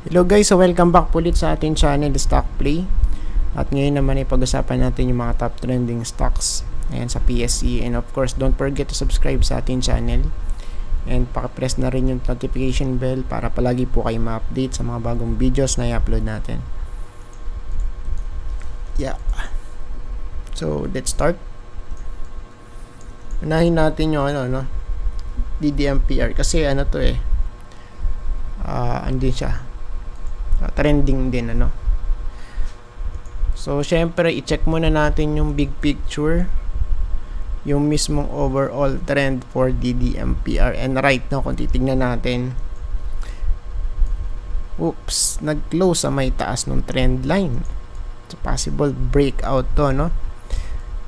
Hello guys, so welcome back ulit sa ating channel Stock Play. At ngayon naman ay pag-usapan natin yung mga top trending stocks ayan, sa PSE. And of course, don't forget to subscribe sa ating channel. And paki-press na rin yung notification bell para palagi po kayo ma-update sa mga bagong videos na i-upload natin. Yeah. So, let's start. Unahin natin yung DDMPR kasi andin siya. Trending din So syempre i-check muna natin yung big picture, yung mismong overall trend for DDMPR. And right now kung titignan natin, nag-close sa may taas ng trend line. So possible breakout to,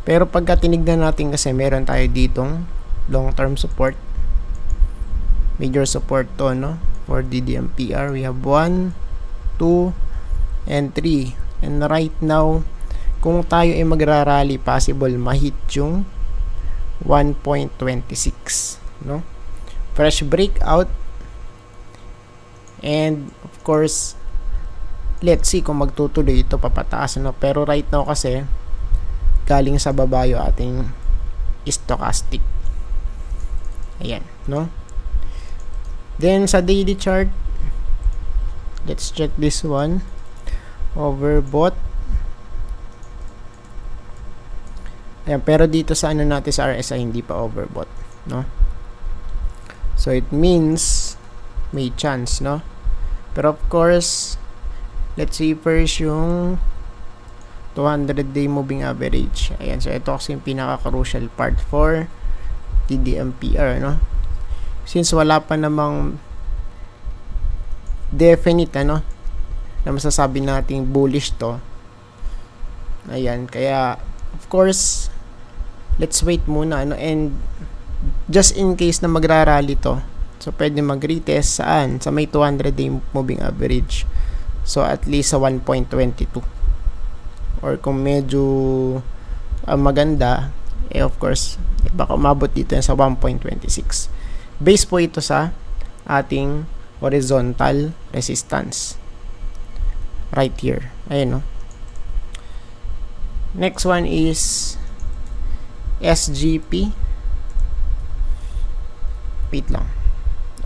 pero pagka tinignan natin kasi meron tayo ditong long term support, major support to, for DDMPR. We have 1, 2, and 3. And right now, kung tayo ay magrarally, possible mahit yung 1.26, fresh breakout. And of course, let's see kung magtutuloy ito papataas, pero right now kasi galing sa baba yung ating stochastic. Ayan, Then sa daily chart, let's check this one. Overbought. Ayan, pero dito sa natin sa RSI hindi pa overbought, So it means may chance, Pero of course, let's see first yung 200-day moving average. Ayan, so ito kasi yung pinaka-crucial part for DDMPR, Since wala pa namang definite na masasabi nating bullish to. Ayan, kaya of course let's wait muna, and just in case na magrarally to, so pwede mag-retest saan? Sa may 200-day moving average. So at least sa 1.22, or kung medyo maganda, of course baka umabot dito sa 1.26. Base po ito sa ating horizontal resistance right here. Ayan, Next one is SGP. Wait lang.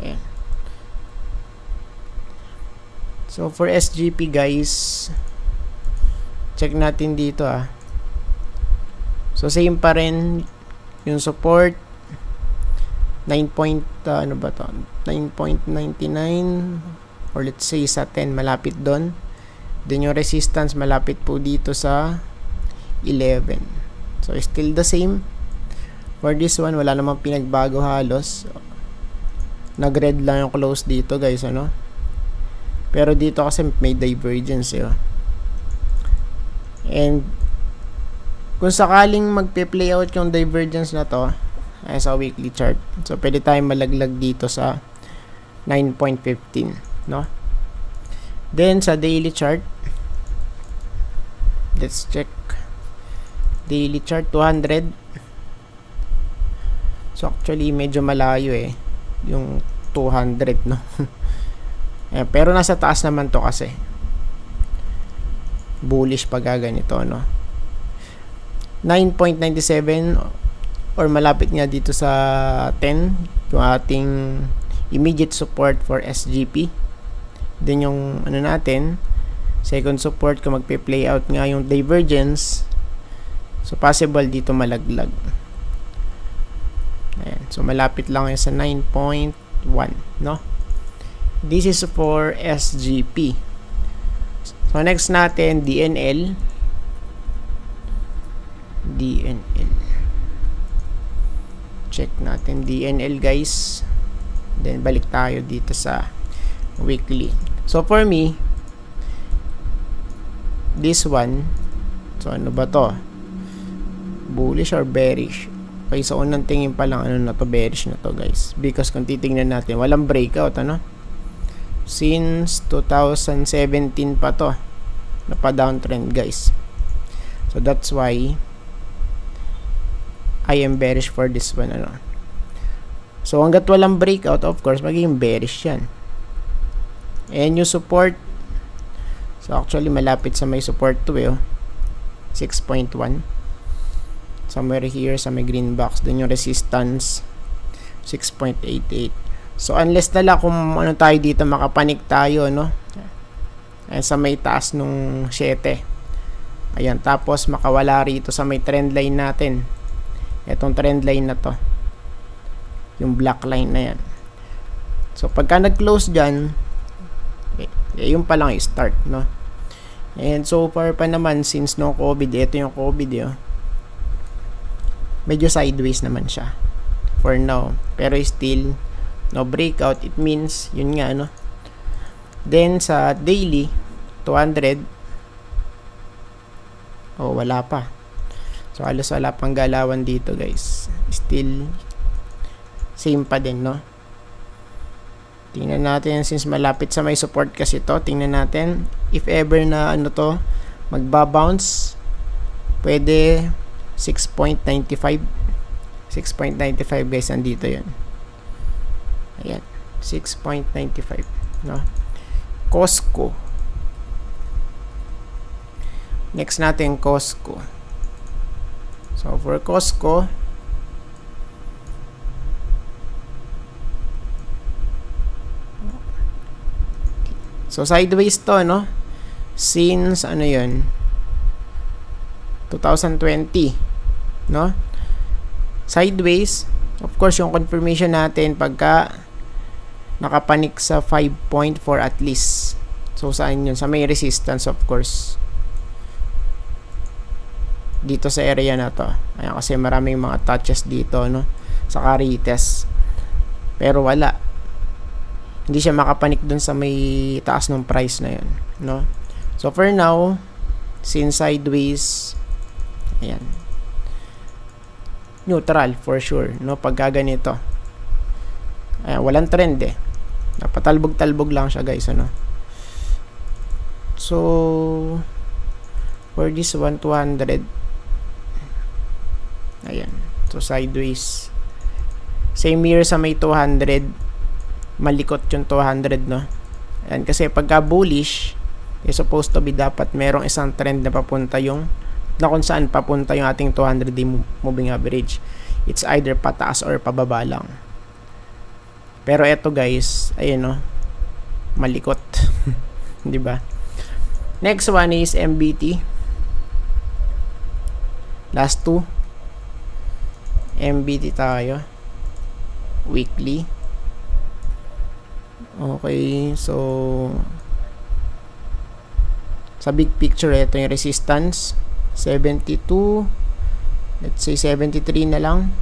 Ayan. So for SGP guys, check natin dito So same pa rin yung support 9.99 or let's say sa 10, malapit doon. Then yung resistance malapit po dito sa 11. So still the same for this one, wala namang pinagbago halos. Nag-red lang yung close dito guys, pero dito kasi may divergence and kung sakaling magpe-play out yung divergence na to ay sa weekly chart, so pwede tayong malaglag dito sa 9.15, Then sa daily chart, let's check daily chart 200. So actually medyo malayo yung 200, Ayan, pero nasa taas naman to kasi bullish pag ganito, 9.97 or malapit nga dito sa 10 yung ating immediate support for SGP. Then yung natin second support, kung magpe-play out nga yung divergence, so possible dito malaglag. Ayan, so malapit lang yan sa 9.1, This is for SGP. So next natin DNL. Check natin DNL guys, then balik tayo dito sa weekly. So for me, this one, so ano ba to, bullish or bearish? Okay, so unang tingin pa lang bearish na to guys, because kung titingnan natin walang breakout, since 2017 pa to downtrend guys. So that's why I am bearish for this one, So hanggat walang breakout, of course magiging bearish yan. And yung support, so actually malapit sa may support to eh, 6.1. Somewhere here sa may green box. Dun yung resistance, 6.88. So unless nala kung ano tayo dito, makapanik tayo, no? Ayan, sa may taas nung 7. Ayan, tapos makawala rito sa may trend line natin. Etong trend line na to, yung black line na yan. So pagka nag-close dyan, yung pa lang yung start, no? And so far pa naman, since no COVID, ito yung COVID yun, medyo sideways naman siya for now, pero still no breakout. It means yun nga, no? Then sa daily 200, wala pa, so halos wala pang galawan dito guys, still same pa din, no? Tingnan natin, since malapit sa may support kasi to, tingnan natin if ever na ano to magba-bounce, pwede 6.95 guys, andito yan. Ayan, 6.95, no? Costco. Next natin, Costco. So for Costco, so sideways to, no? Since ano yun, 2020, no? Sideways. Of course, yung confirmation natin pagka nakapanik sa 5.4 at least. So saan yun? Sa may resistance, of course, dito sa area na to. Ayan, kasi maraming mga touches dito, no? Saka retest, pero wala, hindi siya makapanik dun sa may taas ng price na yun, no? So for now, since sideways, ayan, neutral for sure, no? Pagka ganito, ayan, walang trend eh, napatalbog-talbog lang siya guys, ano? So for this 200, ayan, so sideways, same here sa may 200, malikot yung 200, no? Ayan, kasi pagka bullish, is supposed to be dapat merong isang trend na papunta yung, na kung saan papunta yung ating 200-day moving average. It's either pataas or pababa lang. Pero eto guys, ayun, no, malikot. Di ba? Next one is MBT. Last two, MBT tayo, weekly. Okay, so sa big picture, ito yung resistance 72, let's say 73 na lang.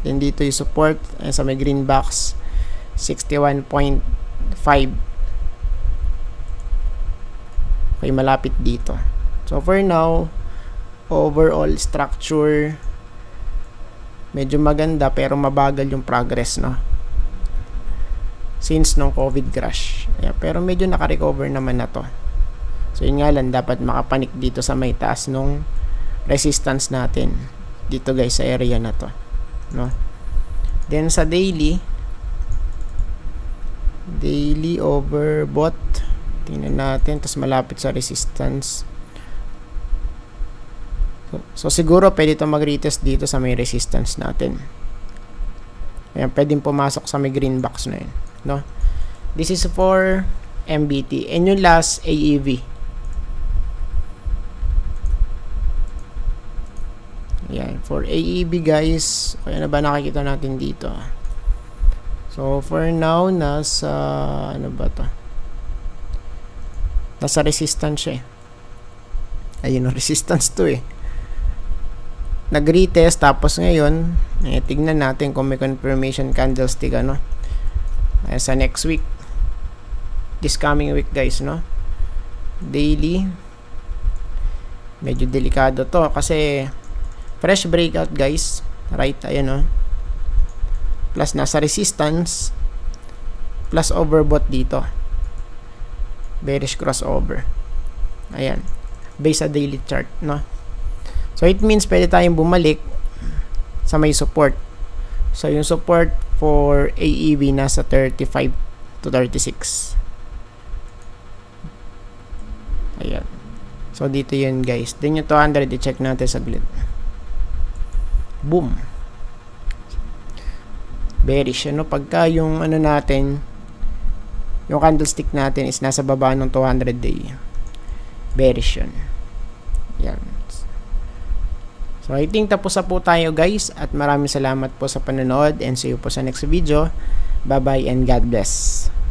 Then dito yung support, sa may green box 61.5. Okay, malapit dito. So for now, overall structure medyo maganda, pero mabagal yung progress, no? Since nung COVID crash. Yeah, pero medyo naka-recover naman na to. So yun nga lang, dapat makapanik dito sa may taas nung resistance natin dito guys, sa area na to, no? Then sa daily overbought, tingnan natin, tapos malapit sa resistance. So siguro pwede ito mag-retest dito sa may resistance natin. Ayan, pwedeng pumasok sa may green box na yun, no? This is for MBT. And yung last, AEV. Ayan, for AEB guys, kaya na ba nakikita natin dito? So for now, nasa ano ba to? Nasa resistance siya eh. Ayun, resistance to eh. Nag-retest, tapos ngayon, tignan natin kung may confirmation candlestick, ano, sa next week, this coming week guys, no? Daily, medyo delikado to kasi fresh breakout guys, right? Ayan, no? Plus nasa resistance, plus overbought dito, bearish crossover. Ayan, based sa daily chart, no? So it means pwede tayong bumalik sa may support. So yung support for AEV nasa 35 to 36. Ayan. So, dito yun guys. Then yung 200, i-check natin saglit. Boom. Bearish. Ano, pagka yung ano natin, yung candlestick natin is nasa baba ng 200 day. Bearish yun. Ayan. So, I think tapos na po tayo guys. At maraming salamat po sa panonood. And see you po sa next video. Bye-bye and God bless.